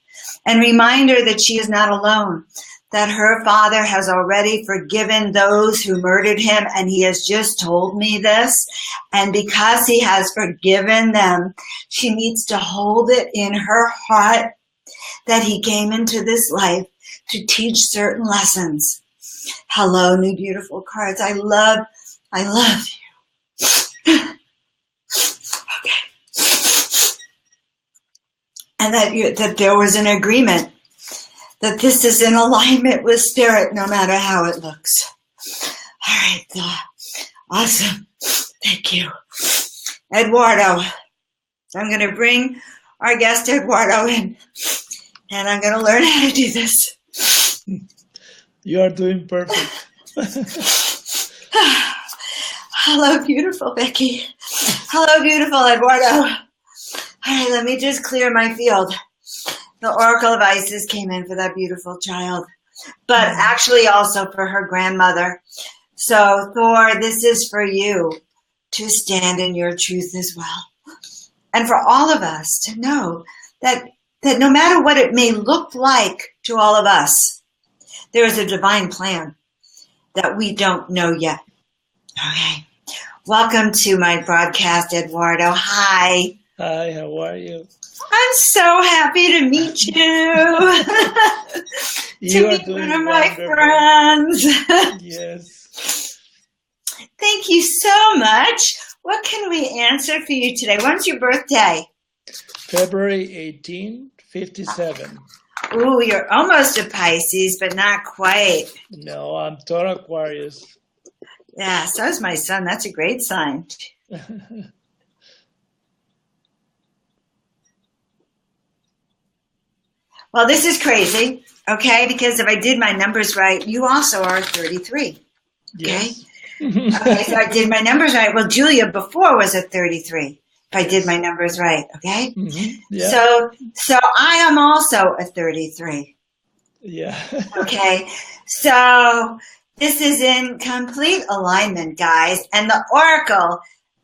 And remind her that she is not alone, that her father has already forgiven those who murdered him, and he has just told me this. And because he has forgiven them, she needs to hold it in her heart that he came into this life to teach certain lessons. Hello, new beautiful cards. I love you. Okay. And that there was an agreement that this is in alignment with spirit, no matter how it looks. All right, awesome. Thank you. Eduardo. So I'm going to bring our guest Eduardo in, and I'm going to learn how to do this.
You are doing perfect.
Hello, beautiful Becky. Hello, beautiful Eduardo. All right, let me just clear my field. The Oracle of Isis came in for that beautiful child, but actually also for her grandmother. So, Thor, this is for you to stand in your truth as well. And for all of us to know that no matter what it may look like to all of us, there is a divine plan that we don't know yet. Okay. Welcome to my broadcast, Eduardo. Hi.
Hi, how are you?
I'm so happy to meet you.
You are
meet
doing
one of
wonderful.
My friends.
Yes.
Thank you so much. What can we answer for you today? When's your birthday?
February 18, 57.
Ooh, you're almost a Pisces, but not quite.
No, I'm Taurus Aquarius.
Yeah, so is my son. That's a great sign. Well, this is crazy, okay? Because if I did my numbers right, you also are 33, okay?
Yes.
Okay, so I did my numbers right. Well, Julia before was a 33, if I did my numbers right, okay?
Mm-hmm. Yeah.
So I am also a 33.
Yeah.
Okay, so this is in complete alignment, guys. And the Oracle,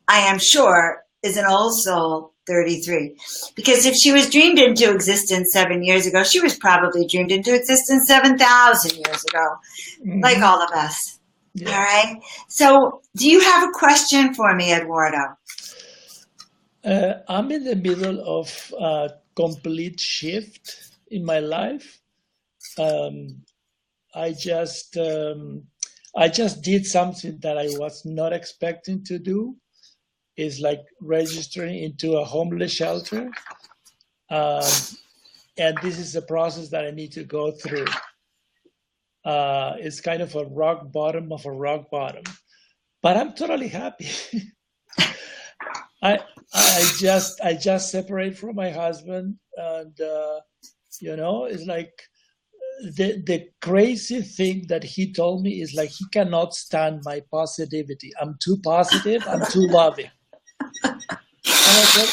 I am sure, is an old soul 33. Because if she was dreamed into existence 7 years ago, she was probably dreamed into existence 7,000 years ago, like all of us. Yeah. All right. So do you have a question for me, Eduardo?
I'm in the middle of a complete shift in my life. I just did something that I was not expecting to do. Is like registering into a homeless shelter. And this is a process that I need to go through. It's kind of a rock bottom of a rock bottom, but I'm totally happy. I just separate from my husband, and it's like the crazy thing that he told me is like he cannot stand my positivity. I'm too positive. I'm too loving. And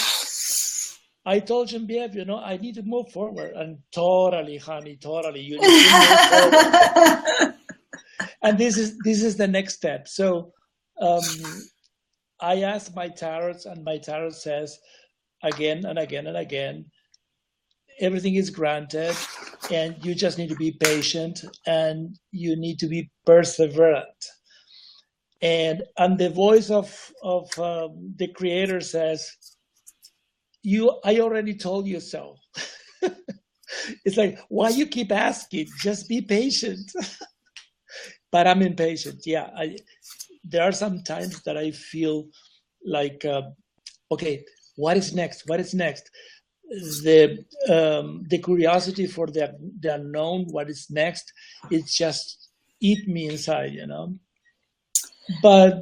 I told Genevieve, I need to move forward. And totally, honey, totally, you need to move forward. And this is the next step. So I asked my tarot, and my tarot says again and again and again, everything is granted, and you just need to be patient, and you need to be perseverant. And the voice of the Creator says, I already told you so. It's like, why you keep asking? Just be patient. but I'm impatient. Yeah, there are some times that I feel like, okay, what is next? What is next? The curiosity for the unknown, what is next, it just eat me inside, But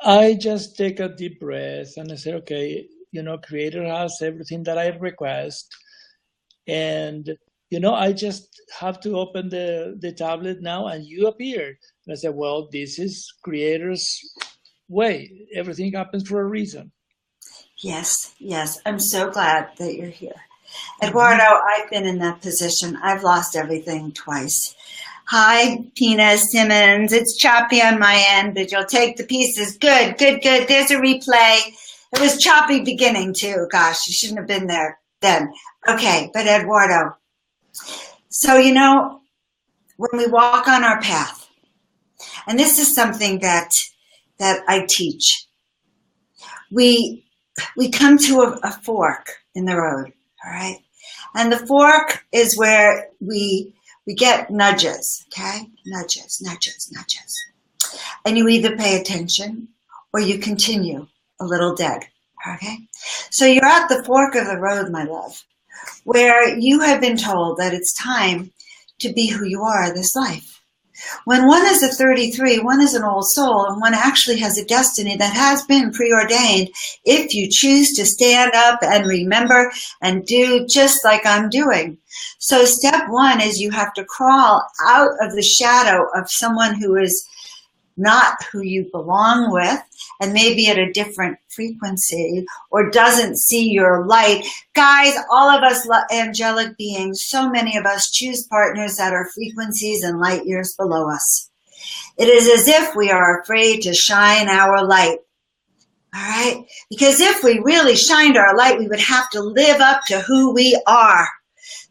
I just take a deep breath and I say, okay, Creator has everything that I request, and I just have to open the tablet now, and you appeared. And I said, well, this is Creator's way. Everything happens for a reason.
Yes, yes. I'm so glad that you're here.
Mm-hmm.
Eduardo, I've been in that position. I've lost everything twice. Hi, Tina Simmons. It's choppy on my end, but you'll take the pieces. Good, good, good. There's a replay. It was choppy beginning too. Gosh, you shouldn't have been there then. Okay, but Eduardo. So, when we walk on our path, and this is something that I teach, we come to a fork in the road, all right? And the fork is where we get nudges, okay? Nudges. And you either pay attention or you continue a little dead, okay? So you're at the fork of the road, my love, where you have been told that it's time to be who you are in this life. When one is a 33, one is an old soul, and one actually has a destiny that has been preordained if you choose to stand up and remember and do just like I'm doing. So step one is you have to crawl out of the shadow of someone who is not who you belong with, and maybe at a different frequency, or doesn't see your light. Guys, all of us angelic beings, so many of us choose partners that are frequencies and light years below us. It is as if we are afraid to shine our light. All right? Because if we really shined our light, we would have to live up to who we are.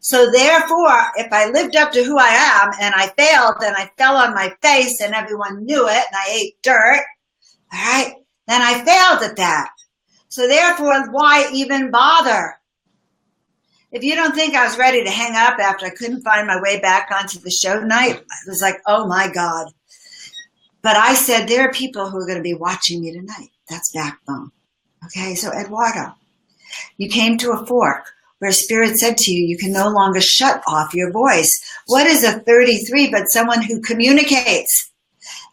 So therefore, if I lived up to who I am and I failed and I fell on my face and everyone knew it and I ate dirt, all right, then I failed at that. So therefore, why even bother? If you don't think I was ready to hang up after I couldn't find my way back onto the show tonight, I was like, oh my God. But I said, there are people who are going to be watching me tonight. That's backbone. Okay, so Eduardo, you came to a fork where Spirit said to you, you can no longer shut off your voice. What is a 33 but someone who communicates?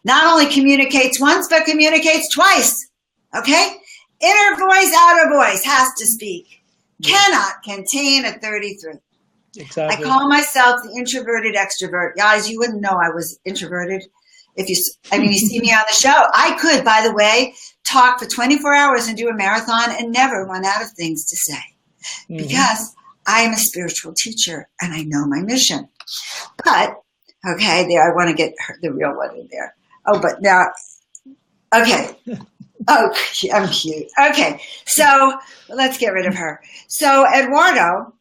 Not only communicates once, but communicates twice. Okay? Inner voice, outer voice has to speak. Cannot contain a 33.
Exactly.
I call myself the introverted extrovert. Guys, you wouldn't know I was introverted if you see me on the show. I could, by the way, talk for 24 hours and do a marathon and never run out of things to say. Because I am a spiritual teacher and I know my mission. But, okay, there, I want to get the real one in there. Oh, but now, okay. Oh, I'm cute. Okay, so let's get rid of her. So, Eduardo,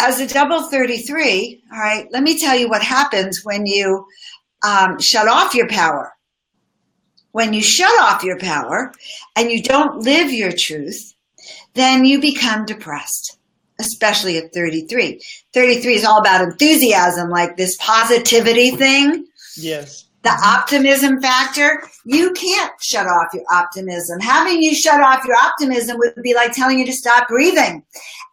as a double 33, all right, let me tell you what happens when you shut off your power. When you shut off your power and you don't live your truth, then you become depressed, especially at 33. 33 is all about enthusiasm, like this positivity thing.
Yes.
The optimism factor. You can't shut off your optimism. Having you shut off your optimism would be like telling you to stop breathing.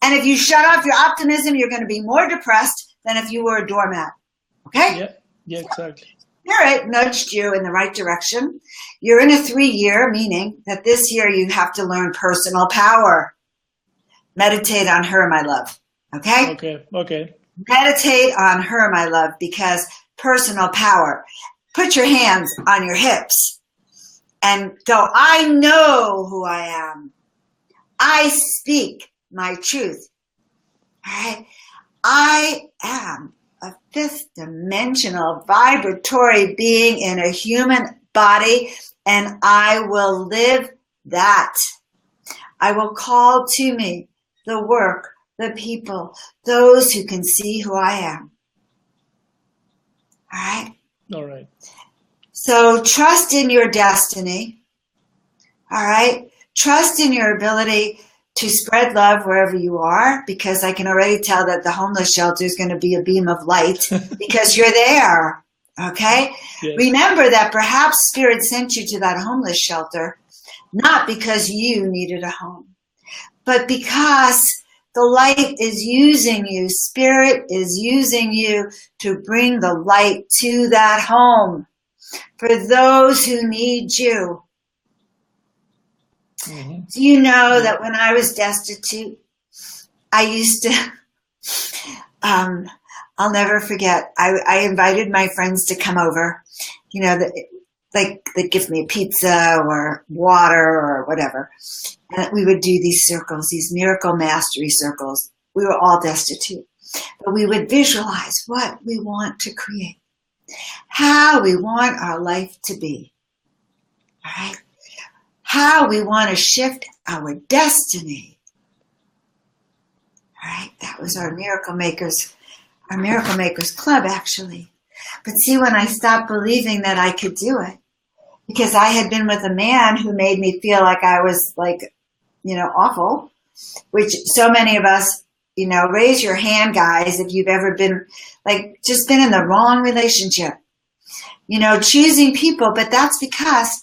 And if you shut off your optimism, you're going to be more depressed than if you were a doormat. Okay?
Yeah, exactly.
Spirit nudged you in the right direction. You're in a 3-year, meaning that this year you have to learn personal power. Meditate on her, my love. Okay?
Okay.
Meditate on her, my love, because personal power. Put your hands on your hips and go, I know who I am. I speak my truth. All right? I am a fifth dimensional vibratory being in a human body, and I will live that. I will call to me the work, the people, those who can see who I am. All right?
All right.
So trust in your destiny. All right? Trust in your ability to spread love wherever you are, because I can already tell that the homeless shelter is going to be a beam of light because you're there. Okay?
Yes.
Remember that perhaps Spirit sent you to that homeless shelter, not because you needed a home, but because the light is using you. Spirit is using you to bring the light to that home for those who need you.
Mm-hmm.
Do you know that when I was destitute, I used to, I'll never forget, I invited my friends to come over, you know, they'd give me a pizza or water or whatever. And we would do these circles, these miracle mastery circles. We were all destitute, but we would visualize what we want to create, how we want our life to be, all right? How we want to shift our destiny. All right, that was our Miracle Makers Club, actually. But see, when I stopped believing that I could do it, because I had been with a man who made me feel like I was like, you know, awful, which so many of us, you know, raise your hand, guys, if you've ever been like, just been in the wrong relationship, you know, choosing people, but that's because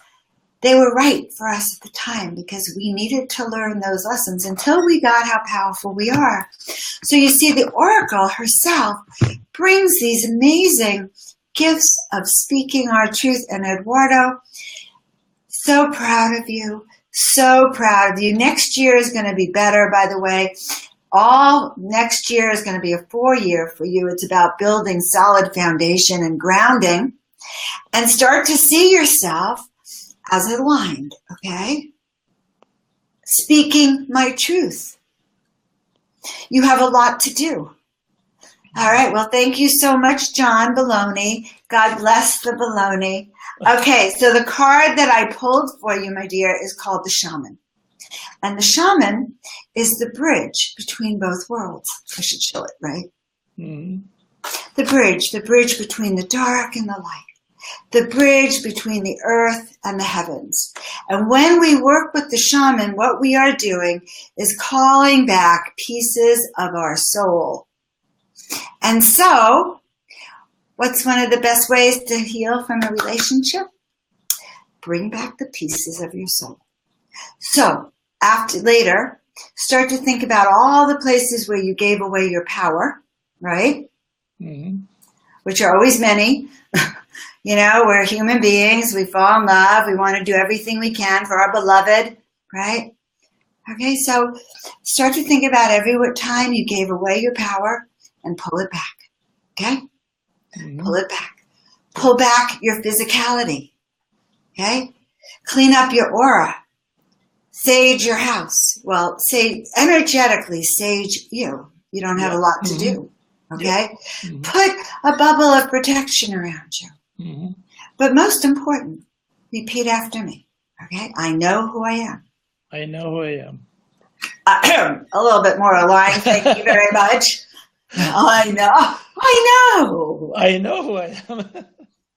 they were right for us at the time, because we needed to learn those lessons until we got how powerful we are. So you see, the Oracle herself brings these amazing gifts of speaking our truth. And Eduardo, so proud of you. So proud of you. Next year is going to be better, by the way. All next year is going to be a 4-year for you. It's about building solid foundation and grounding, and start to see yourself as aligned, okay? Speaking my truth. You have a lot to do. All right, well, thank you so much, John Baloney. God bless the baloney. Okay, so the card that I pulled for you, my dear, is called the Shaman. And the Shaman is the bridge between both worlds. I should show it, right?
Mm-hmm.
The bridge between the dark and the light. The bridge between the earth and the heavens. And when we work with the shaman, what we are doing is calling back pieces of our soul. And so, what's one of the best ways to heal from a relationship? Bring back the pieces of your soul. So, later, start to think about all the places where you gave away your power, right?
Mm-hmm.
Which are always many. You know, we're human beings. We fall in love. We want to do everything we can for our beloved, right? Okay, so start to think about every time you gave away your power and pull it back, okay? Mm-hmm. Pull it back. Pull back your physicality, okay? Clean up your aura. Sage your house. Well, energetically sage you. You don't have a lot to do, okay? Mm-hmm. Put a bubble of protection around you. Mm-hmm. But most important, repeat after me, okay? I know who I am.
I know who I am.
A little bit more aligned, thank you very much. I know.
I know who I am.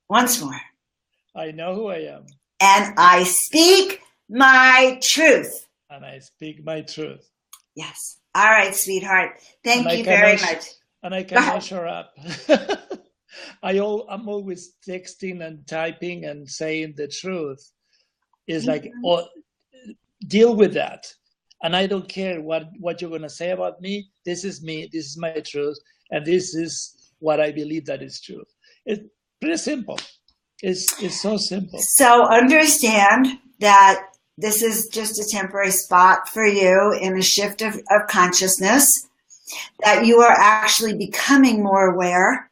Once more.
I know who I am.
And I speak my truth.
And I speak my truth.
Yes. All right, sweetheart. Thank you very much.
And I can measure up. I'm always texting and typing and saying the truth. It's like, deal with that. And I don't care what you're going to say about me. This is me. This is my truth. And this is what I believe that is true. It's pretty simple. It's so simple.
So understand that this is just a temporary spot for you in a shift of consciousness, that you are actually becoming more aware.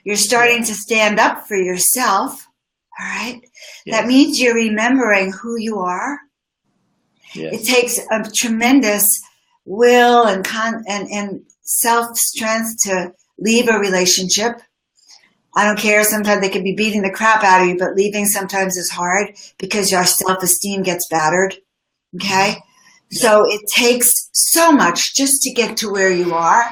You're starting to stand up for yourself, all right? Yes. That means you're remembering who you are. Yes. It takes a tremendous will and self-strength to leave a relationship. I don't care, sometimes they could be beating the crap out of you, but leaving sometimes is hard because your self-esteem gets battered, okay? Yeah. So it takes so much just to get to where you are.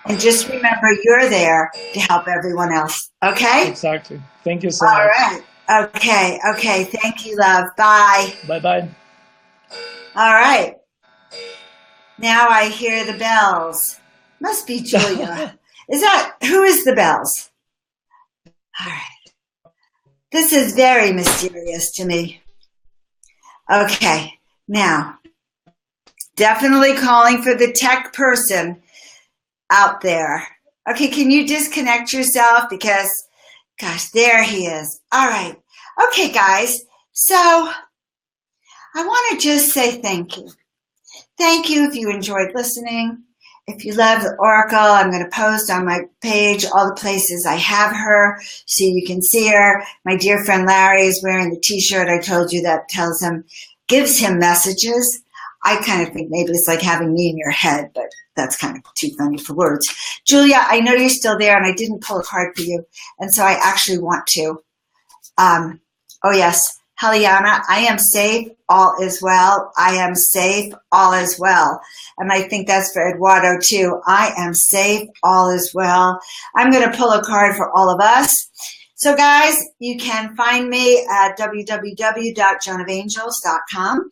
And just remember, you're there to help everyone else, okay?
Exactly. Thank you so much.
All right. Okay. Thank you, love. Bye.
Bye-bye.
All right. Now I hear the bells. Must be Julia. Who is the bells? All right. This is very mysterious to me. Okay. Now, definitely calling for the tech person out there. Okay, can you disconnect yourself? Because, gosh, there he is. All right. Okay, guys. So I want to just say thank you. Thank you if you enjoyed listening. If you love the Oracle, I'm going to post on my page all the places I have her so you can see her. My dear friend Larry is wearing the t-shirt I told you that tells him, gives him messages. I kind of think maybe it's like having me in your head, but that's kind of too funny for words. Julia, I know you're still there and I didn't pull a card for you. And so I actually want to. Oh yes. Heliana, I am safe, all is well. I am safe, all is well. And I think that's for Eduardo too. I am safe, all is well. I'm going to pull a card for all of us. So guys, you can find me at www.joanofangels.com.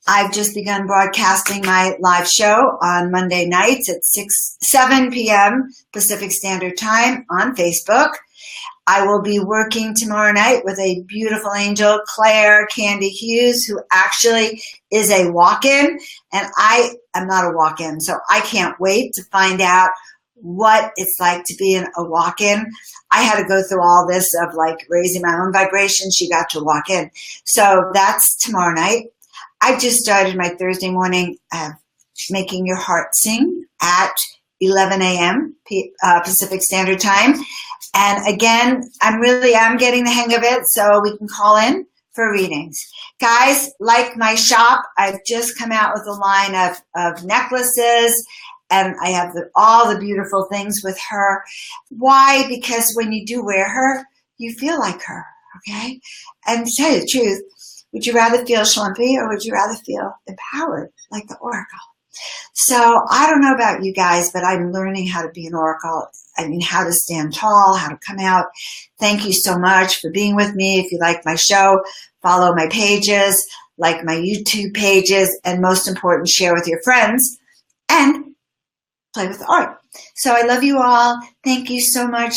I've just begun broadcasting my live show on Monday nights at 7 p.m. Pacific Standard Time on Facebook. I will be working tomorrow night with a beautiful angel, Claire Candy Hughes, who actually is a walk-in, and I am not a walk-in, so I can't wait to find out what it's like to be in a walk-in. I had to go through all this of like raising my own vibration. She got to walk in. So that's tomorrow night. I just started my Thursday morning Making Your Heart Sing at 11 a.m. Pacific Standard Time. And again, I'm getting the hang of it, so we can call in for readings. Guys, like my shop, I've just come out with a line of necklaces, and I have all the beautiful things with her. Why? Because when you do wear her, you feel like her, okay? And to tell you the truth, would you rather feel schlumpy or would you rather feel empowered like the Oracle? So I don't know about you guys, but I'm learning how to be an Oracle. I mean, how to stand tall, how to come out. Thank you so much for being with me. If you like my show, follow my pages, like my YouTube pages, and most important, share with your friends and play with the art. So I love you all. Thank you so much.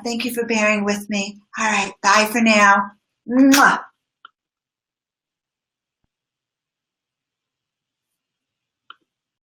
Thank you for bearing with me. All right. Bye for now. Mwah.